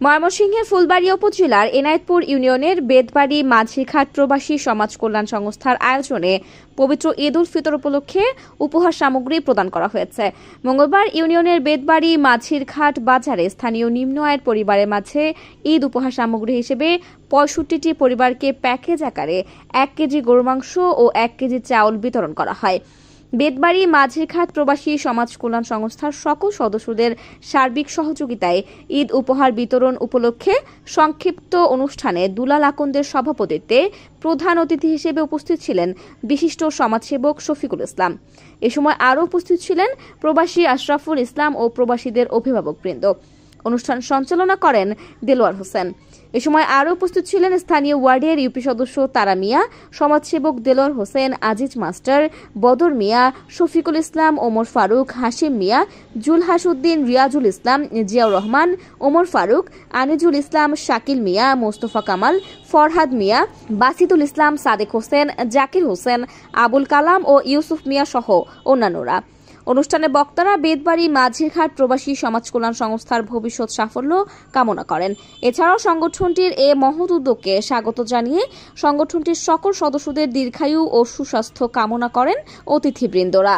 ময়মনসিংহের ফুলবাড়িয়া উপজেলার এনায়েতপুর ইউনিয়নের বেদবাড়ি মাঝিঘাট প্রবাসী সমাজ কল্যাণ সংস্থার আয়োজনে পবিত্র ঈদ উল ফিতর উপলক্ষে উপহার সামগ্রী প্রদান করা হয়েছে। মঙ্গলবার ইউনিয়নের বেদবাড়ি মাঝিরঘাট বাজারে স্থানীয় নিম্ন আয়ের পরিবারের মাঝে ঈদ উপহার সামগ্রী হিসেবে ৬৫টি পরিবারকে প্যাকেজ আকারে ১ কেজি গরুর মাংস ও ১ কেজি চাউল বিতরণ করা হয়। বেদবাড়ি মাঝিরঘাট প্রবাসী সমাজ কল্যাণ সংস্থার সকল সদস্যদের সার্বিক সহযোগিতায় ঈদ উপহার বিতরণ উপলক্ষে সংক্ষিপ্ত অনুষ্ঠানে দুলাল আকন্দের সভাপতিত্বে প্রধান অতিথি হিসেবে উপস্থিত ছিলেন বিশিষ্ট সমাজসেবক শফিকুল ইসলাম। এ সময় আরও উপস্থিত ছিলেন প্রবাসী আশরাফুল ইসলাম ও প্রবাসীদের অভিভাবকবৃন্দ। অনুষ্ঠান সঞ্চালনা করেন দেলোয়ার হোসেন। এ সময় আরও উপস্থিত ছিলেন স্থানীয় ওয়ার্ডের ইউপি সদস্য তারা মিয়া, সমাজসেবক দেলোয়ার হোসেন, আজিজ মাস্টার, বদর মিয়া, শফিকুল ইসলাম, ওমর ফারুক, হাশিম মিয়া, জুলহাস উদ্দিন, রিয়াজুল ইসলাম, জিয়াউর রহমান, ওমর ফারুক, আনিজুল ইসলাম, শাকিল মিয়া, মোস্তফা কামাল, ফরহাদ মিয়া, বাসিদুল ইসলাম, সাদেক হোসেন, জাকির হোসেন, আবুল কালাম ও ইউসুফ মিয়া সহ অন্যান্যরা। অনুষ্ঠানে বক্তারা বেদবাড়ি মাঝিরঘাট প্রবাসী সমাজ কল্যাণ সংস্থার ভবিষ্যৎ সাফল্য কামনা করেন। এছাড়াও সংগঠনটির এ মহৎ উদ্যোগকে স্বাগত জানিয়ে সংগঠনটির সকল সদস্যদের দীর্ঘায়ু ও সুস্বাস্থ্য কামনা করেন অতিথিবৃন্দরা।